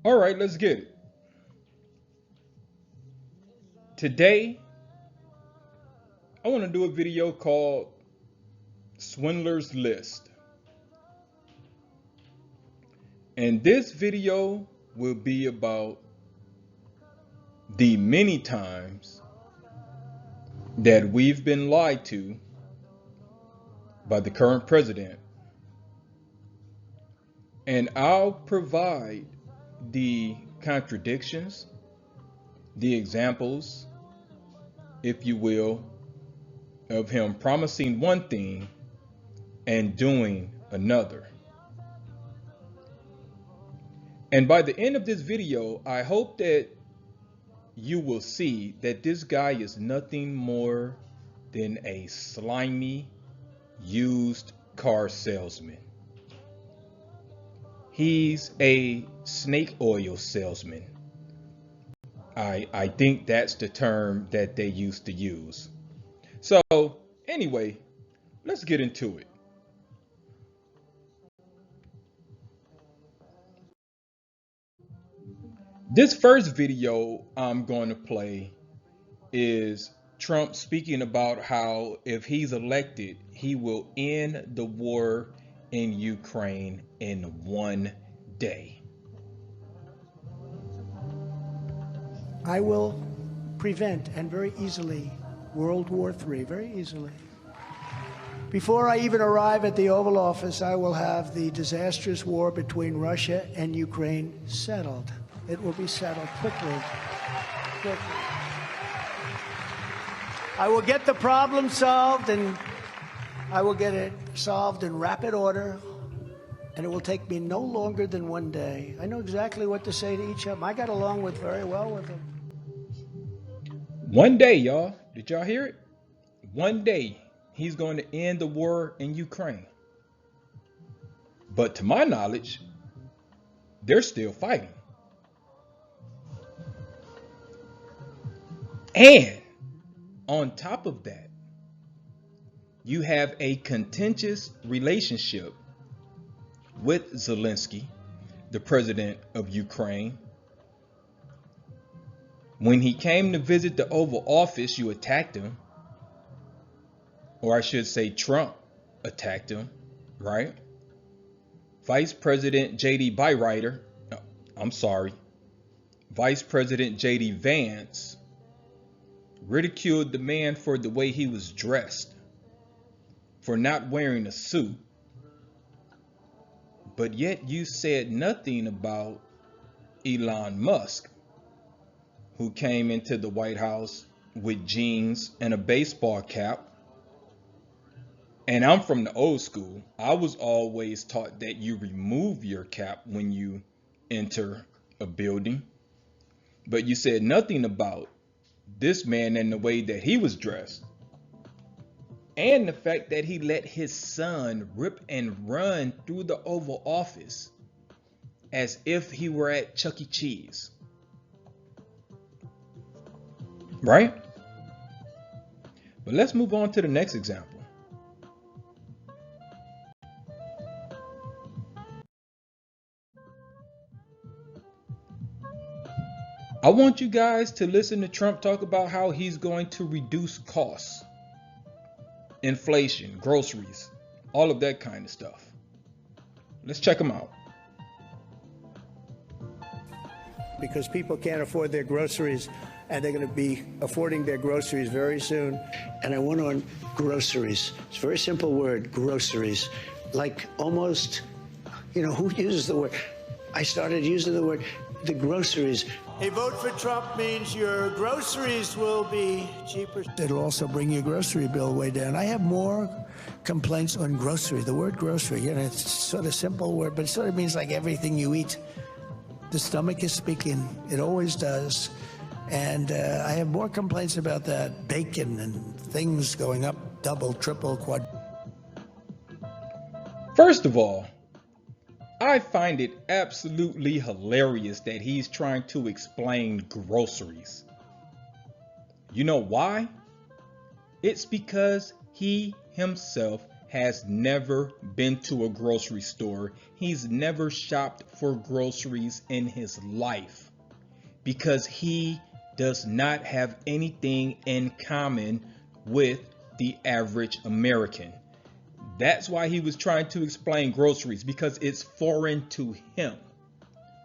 All right, let's get it. Today, I want to do a video called Swindler's List. And this video will be about the many times that we've been lied to by the current president. And I'll provide the contradictions, the examples, if you will, of him promising one thing and doing another. And by the end of this video, I hope that you will see that this guy is nothing more than a slimy, used car salesman. He's a snake oil salesman. I think that's the term that they used to use. So anyway, let's get into it. This first video I'm going to play is Trump speaking about how if he's elected, he will end the war in Ukraine in one day. I will prevent, and very easily, World War III, very easily. Before I even arrive at the Oval Office, I will have the disastrous war between Russia and Ukraine settled. It will be settled quickly. I will get the problem solved, and I will get it solved in rapid order, and it will take me no longer than one day. I know exactly what to say to each of them. I got along very well with them. One day, y'all. Did y'all hear it? One day, he's going to end the war in Ukraine. But to my knowledge, they're still fighting. And on top of that, you have a contentious relationship with Zelensky, the president of Ukraine. When he came to visit the Oval Office, you attacked him. Or I should say Trump attacked him, right? Vice President Vice President J.D. Vance ridiculed the man for the way he was dressed, for not wearing a suit. But yet you said nothing about Elon Musk, who came into the White House with jeans and a baseball cap. And I'm from the old school. I was always taught that you remove your cap when you enter a building. But you said nothing about this man and the way that he was dressed. And the fact that he let his son rip and run through the Oval Office as if he were at Chuck E. Cheese. Right? But let's move on to the next example. I want you guys to listen to Trump talk about how he's going to reduce costs, inflation, groceries, all of that kind of stuff. Let's check him out. Because people can't afford their groceries, and they're going to be affording their groceries very soon. And I went on groceries. It's a very simple word, groceries. Like almost, who uses the word? I started using the word, the groceries. A vote for Trump means your groceries will be cheaper. It'll also bring your grocery bill way down. I have more complaints on grocery. The word grocery, it's sort of simple word, but it sort of means like everything you eat. The stomach is speaking. It always does. And I have more complaints about that. Bacon and things going up, double, triple, quad. First of all, I find it absolutely hilarious that he's trying to explain groceries. You know why? It's because he himself has never been to a grocery store. He's never shopped for groceries in his life because he does not have anything in common with the average American. That's why he was trying to explain groceries, because it's foreign to him,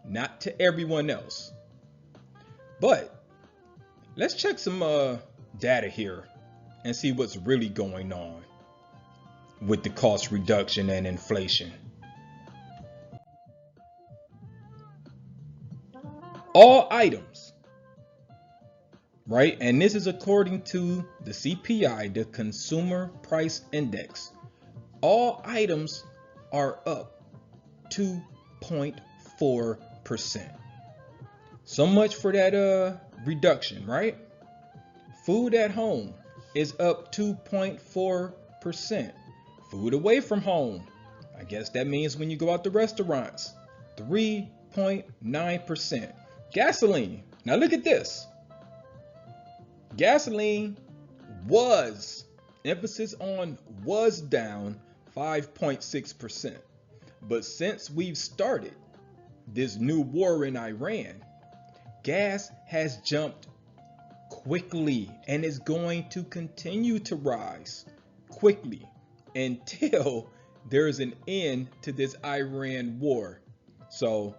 not to everyone else. But let's check some data here and see what's really going on with the cost reduction and inflation. All items, right? And this is according to the CPI, the Consumer Price Index. All items are up 2.4%. So much for that reduction, right? Food at home is up 2.4%. Food away from home, I guess that means when you go out to restaurants, 3.9%. Gasoline, now look at this. Gasoline was, emphasis on was, down 5.6%. But since we've started this new war in Iran, gas has jumped quickly and is going to continue to rise quickly until there's an end to this Iran war. So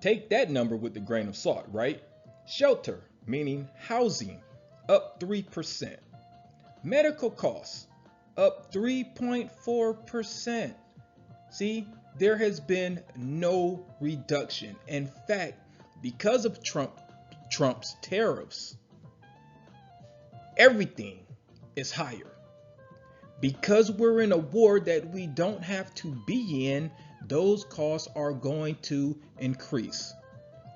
take that number with a grain of salt, right? Shelter, meaning housing, up 3%. Medical costs, up 3.4%. See, there has been no reduction. In fact, because of Trump's tariffs, everything is higher. Because we're in a war that we don't have to be in, those costs are going to increase.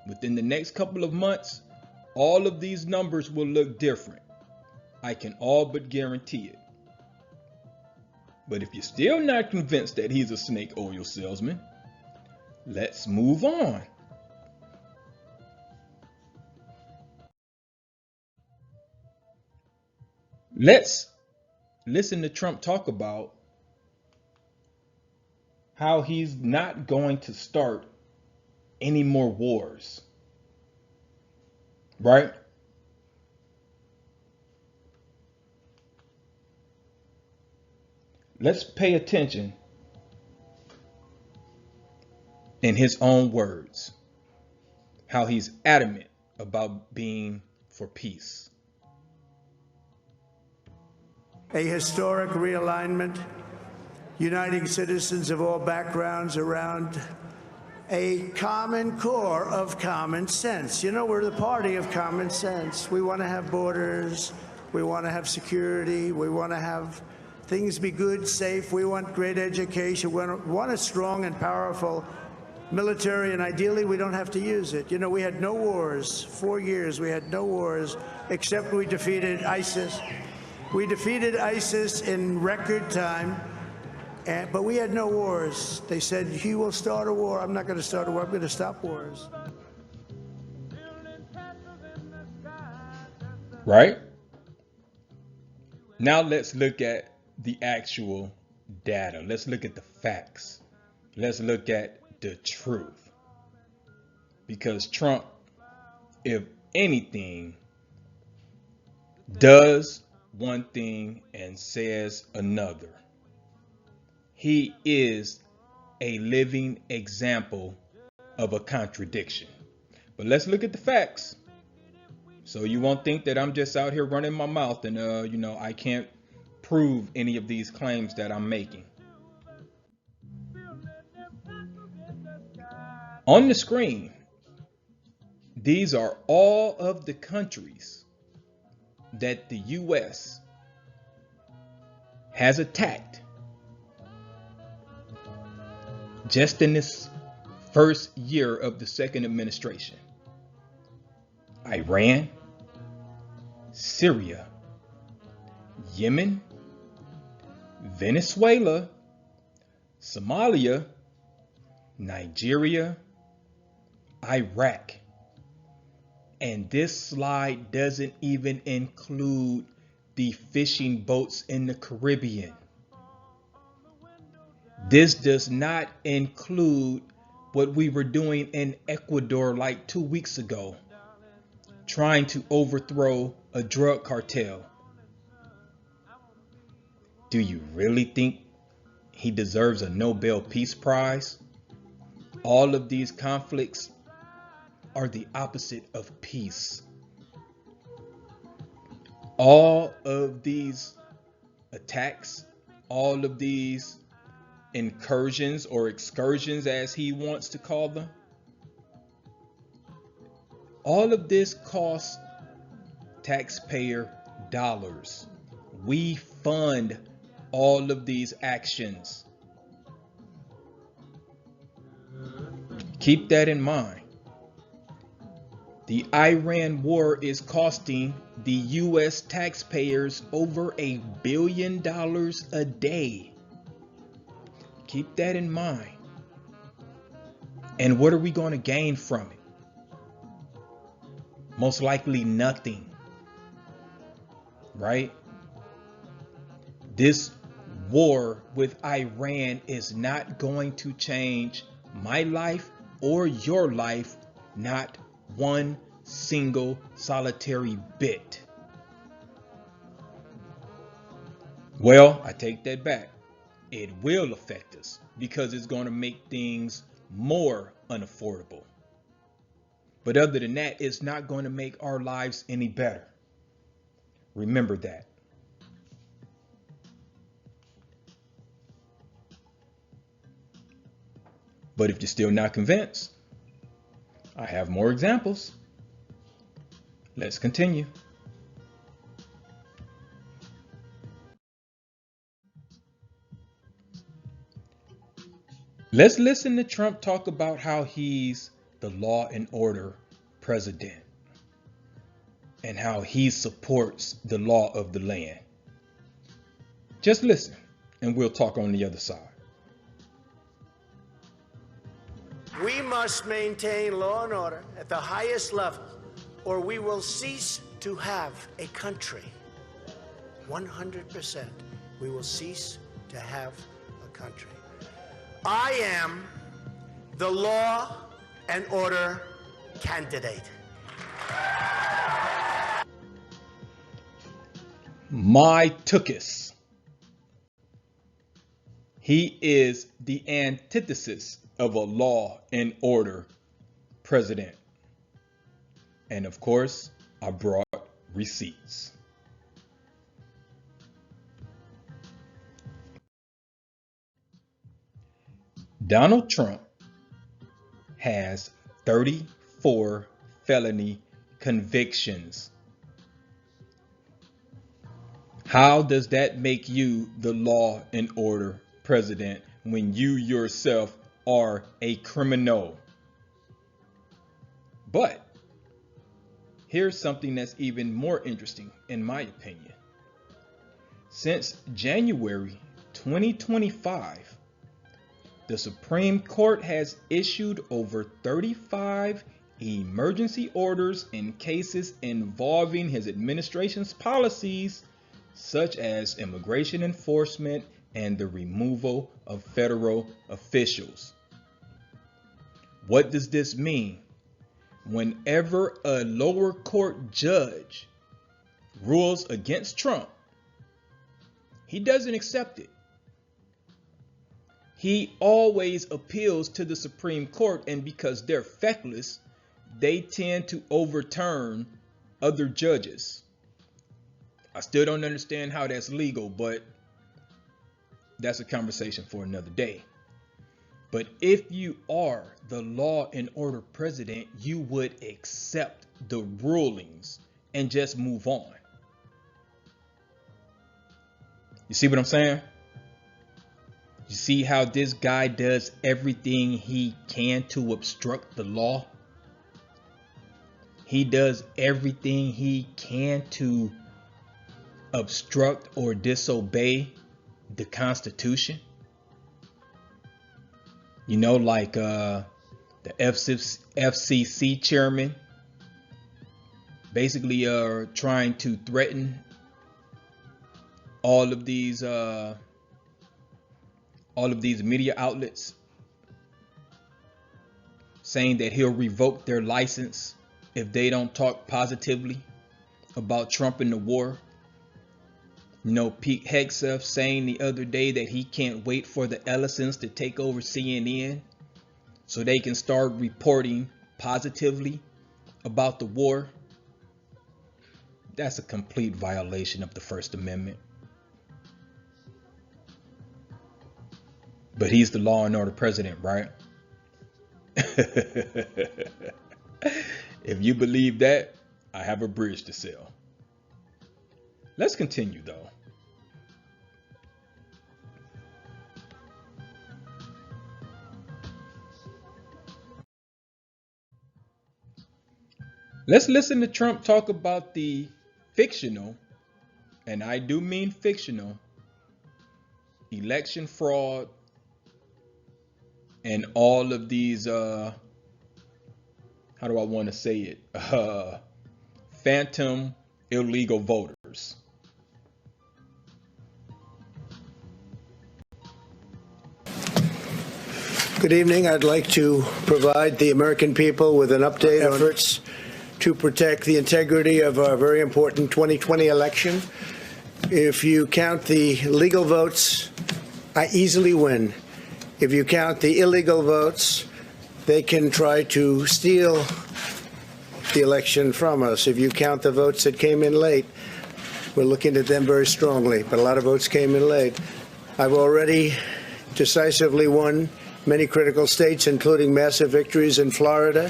Within the next couple of months, all of these numbers will look different. I can all but guarantee it. But if you're still not convinced that he's a snake oil salesman, let's move on. Let's listen to Trump talk about how he's not going to start any more wars, right? Let's pay attention in his own words, how he's adamant about being for peace. A historic realignment, uniting citizens of all backgrounds around a common core of common sense. You know, we're the party of common sense. We want to have borders. We want to have security. We want to have things be good, safe. We want great education. We want a strong and powerful military, and ideally we don't have to use it. You know, we had no wars. 4 years we had no wars, except we defeated ISIS. We defeated ISIS in record time, but we had no wars. They said, he will start a war. I'm not going to start a war. I'm going to stop wars. Right? Now let's look at the actual data. Let's look at the facts. Let's look at the truth. Because Trump, if anything, does one thing and says another. He is a living example of a contradiction. But let's look at the facts. So you won't think that I'm just out here running my mouth and I can't prove any of these claims that I'm making. On the screen, these are all of the countries that the U.S. has attacked just in this first year of the second administration. Iran, Syria, Yemen, Venezuela, Somalia, Nigeria, Iraq. And this slide doesn't even include the fishing boats in the Caribbean. This does not include what we were doing in Ecuador like 2 weeks ago, trying to overthrow a drug cartel. Do you really think he deserves a Nobel Peace Prize? All of these conflicts are the opposite of peace. All of these attacks, all of these incursions or excursions as he wants to call them, all of this costs taxpayer dollars. We fund all of these actions. Keep that in mind. The Iran war is costing the US taxpayers over $1 billion a day. Keep that in mind. And what are we going to gain from it? Most likely nothing. Right? This war with Iran is not going to change my life or your life, not one single solitary bit. Well, I take that back. It will affect us because it's going to make things more unaffordable. But other than that, it's not going to make our lives any better. Remember that. But if you're still not convinced, I have more examples. Let's continue. Let's listen to Trump talk about how he's the law and order president and how he supports the law of the land. Just listen, and we'll talk on the other side. We must maintain law and order at the highest level, or we will cease to have a country. 100%. We will cease to have a country. I am the law and order candidate. My Tookus. He is the antithesis of a law and order president. And of course, I brought receipts. Donald Trump has 34 felony convictions. How does that make you the law and order president when you yourself are a criminal? But here's something that's even more interesting, in my opinion. Since January 2025, the Supreme Court has issued over 35 emergency orders in cases involving his administration's policies, such as immigration enforcement and the removal of federal officials. What does this mean? Whenever a lower court judge rules against Trump, he doesn't accept it. He always appeals to the Supreme Court, and because they're feckless, they tend to overturn other judges. I still don't understand how that's legal, but that's a conversation for another day. But if you are the law and order president, you would accept the rulings and just move on. You see what I'm saying? You see how this guy does everything he can to obstruct the law? He does everything he can to obstruct or disobey the Constitution. You know, like the FCC chairman basically trying to threaten all of these all of these media outlets saying that he'll revoke their license if they don't talk positively about Trump and the war. You know, Pete Hegseth saying the other day that he can't wait for the Ellisons to take over CNN so they can start reporting positively about the war. That's a complete violation of the First Amendment. But he's the law and order president, right? If you believe that, I have a bridge to sell. Let's continue though. Let's listen to Trump talk about the fictional, and I do mean fictional, election fraud and all of these, how do I want to say it? Phantom illegal voters. Good evening. I'd like to provide the American people with an update on efforts to protect the integrity of our very important 2020 election. If you count the legal votes, I easily win. If you count the illegal votes, they can try to steal the election from us. If you count the votes that came in late, we're looking at them very strongly, but a lot of votes came in late. I've already decisively won many critical states, including massive victories in Florida,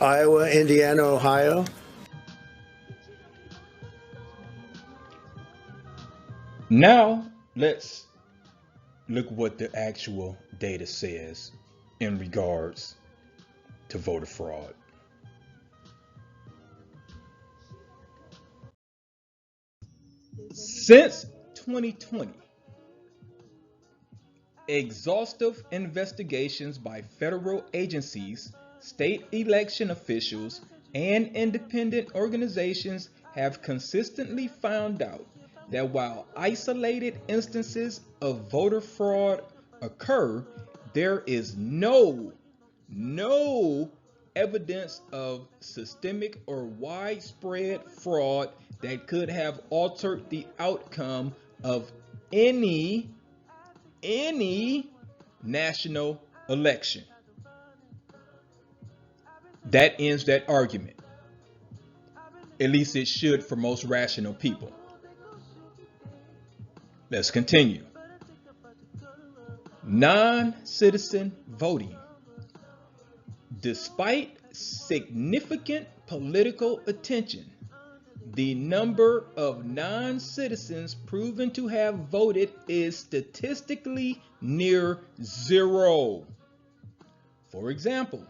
Iowa, Indiana, Ohio. Now, let's look what the actual data says in regards to voter fraud. Since 2020, exhaustive investigations by federal agencies, state election officials, and independent organizations have consistently found out that while isolated instances of voter fraud occur, there is no evidence of systemic or widespread fraud that could have altered the outcome of any national election. That ends that argument. At least it should for most rational people. Let's continue. Non-citizen voting. Despite significant political attention, the number of non-citizens proven to have voted is statistically near zero. For example,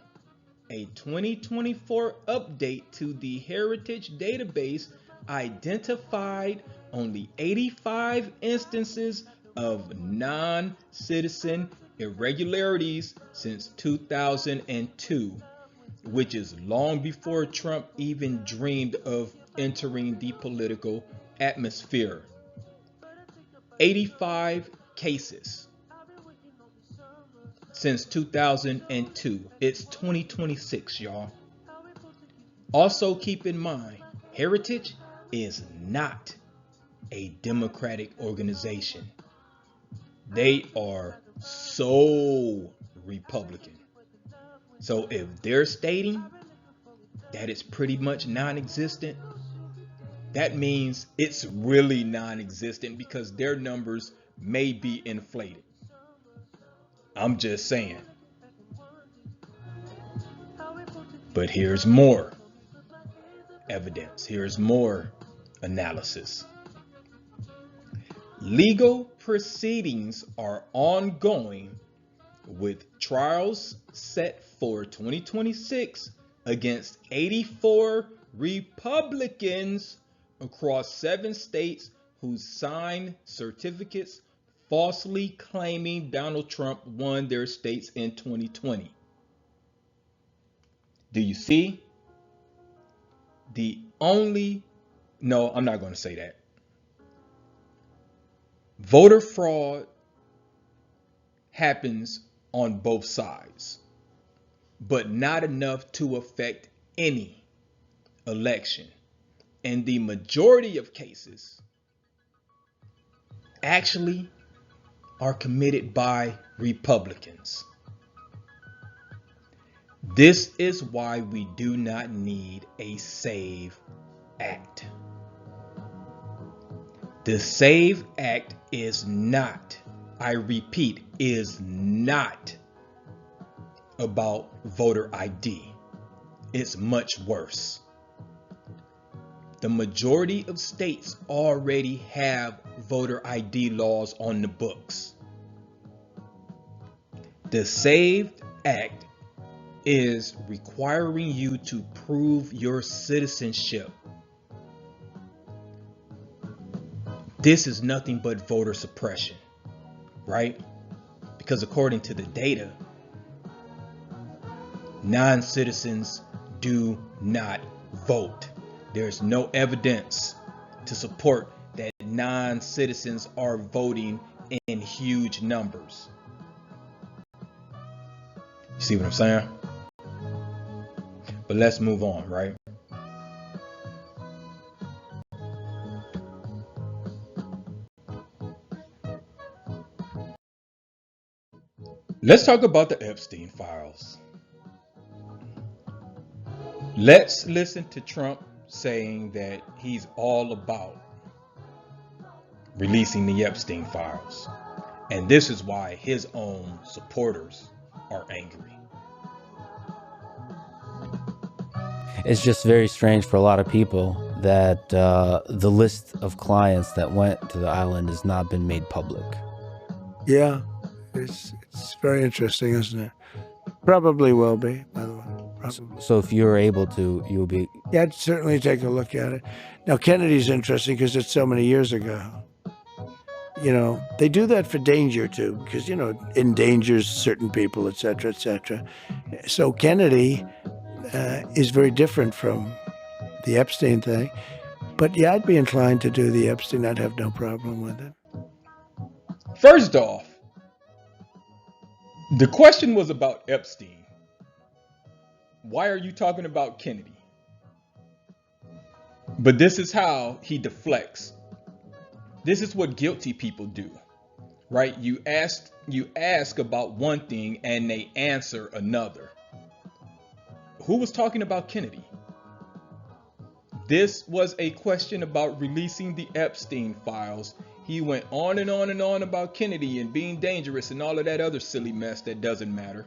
a 2024 update to the Heritage database identified only 85 instances of non-citizen irregularities since 2002, which is long before Trump even dreamed of entering the political atmosphere. 85 cases since 2002. It's 2026, y'all. Also keep in mind, Heritage is not a Democratic organization. They are so Republican. So if they're stating that it's pretty much non-existent, that means it's really non-existent because their numbers may be inflated. I'm just saying. But here's more evidence. Here's more analysis. Legal proceedings are ongoing with trials set for 2026 against 84 Republicans across 7 states who signed certificates falsely claiming Donald Trump won their states in 2020. Do you see? No, I'm not going to say that. Voter fraud happens on both sides, but not enough to affect any election. And the majority of cases actually are committed by Republicans. This is why we do not need a SAVE Act. The SAVE Act is not, I repeat, is not about voter ID. It's much worse. The majority of states already have voter ID laws on the books. The SAVE Act is requiring you to prove your citizenship. This is nothing but voter suppression, right? Because according to the data, non-citizens do not vote. There's no evidence to support that non-citizens are voting in huge numbers. You see what I'm saying? But let's move on, right? Let's talk about the Epstein files. Let's listen to Trump saying that he's all about releasing the Epstein files. And this is why his own supporters are angry. It's just very strange for a lot of people that the list of clients that went to the island has not been made public. Yeah, it's very interesting, isn't it? Probably will be, by the way. Probably. So if you're able to, you'll be... Yeah, I'd certainly take a look at it. Now, Kennedy's interesting because it's so many years ago. You know, they do that for danger, too, because, you know, it endangers certain people, et cetera, et cetera. So Kennedy is very different from the Epstein thing. But, yeah, I'd be inclined to do the Epstein. I'd have no problem with it. First off, the question was about Epstein. Why are you talking about Kennedy? But this is how he deflects. This is what guilty people do, right? You ask about one thing and they answer another. Who was talking about Kennedy? This was a question about releasing the Epstein files. He went on and on and on about Kennedy and being dangerous and all of that other silly mess that doesn't matter,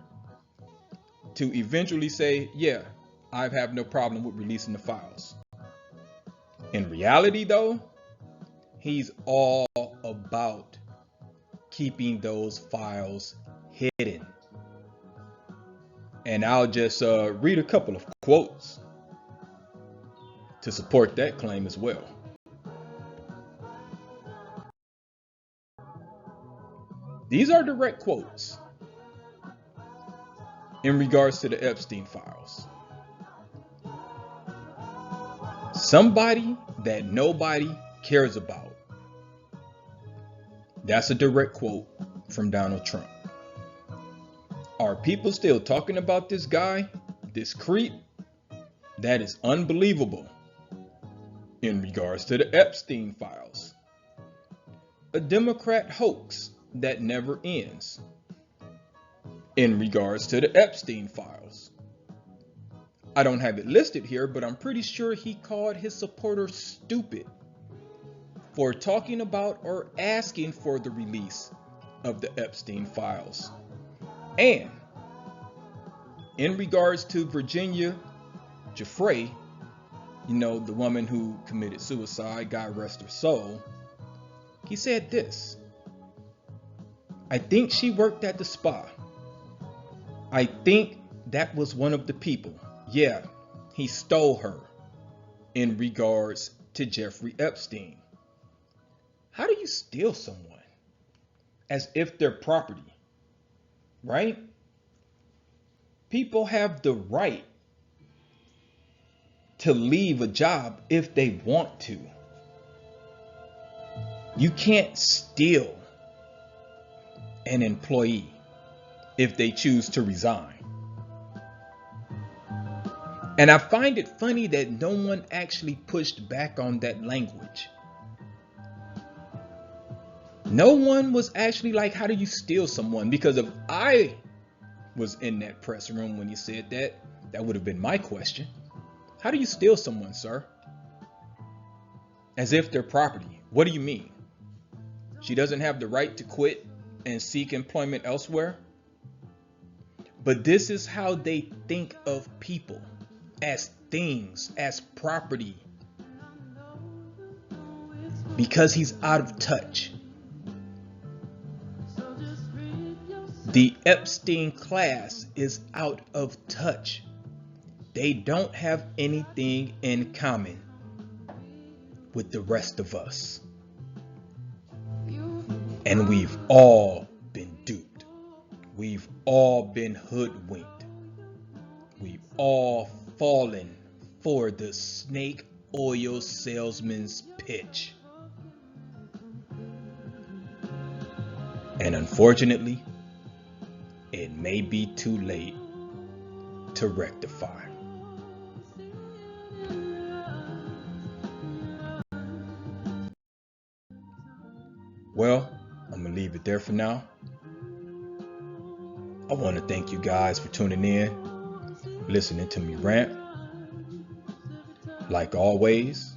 to eventually say, yeah, I have no problem with releasing the files. In reality, though, he's all about keeping those files hidden. And I'll just read a couple of quotes to support that claim as well. These are direct quotes in regards to the Epstein files. Somebody that nobody cares about. That's a direct quote from Donald Trump. Are people still talking about this guy, this creep? That is unbelievable. In regards to the Epstein files. A Democrat hoax that never ends. In regards to the Epstein files. I don't have it listed here, but I'm pretty sure he called his supporters stupid for talking about or asking for the release of the Epstein files. And in regards to Virginia Giuffre, you know, the woman who committed suicide, God rest her soul, he said this: I think she worked at the spa. I think that was one of the people. Yeah, he stole her. In regards to Jeffrey Epstein. How do you steal someone? As if they're property, right? People have the right to leave a job if they want to. You can't steal an employee. if they choose to resign. And I find it funny that no one actually pushed back on that language. No one was actually like, how do you steal someone? Because if I was in that press room when you said that, that would have been my question. How do you steal someone, sir? As if they're property. What do you mean? She doesn't have the right to quit and seek employment elsewhere? But this is how they think of people, as things, as property. Because he's out of touch. The Epstein class is out of touch. They don't have anything in common with the rest of us. And we've all been duped. We've all been hoodwinked. We've all fallen for the snake oil salesman's pitch. And unfortunately, it may be too late to rectify. Well, I'm going to leave it there for now. I want to thank you guys for tuning in, listening to me rant. Like always,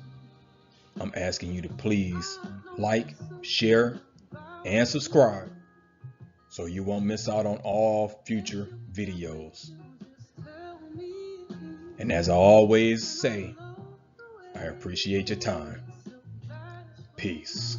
I'm asking you to please like, share, and subscribe so you won't miss out on all future videos. And as I always say, I appreciate your time. Peace.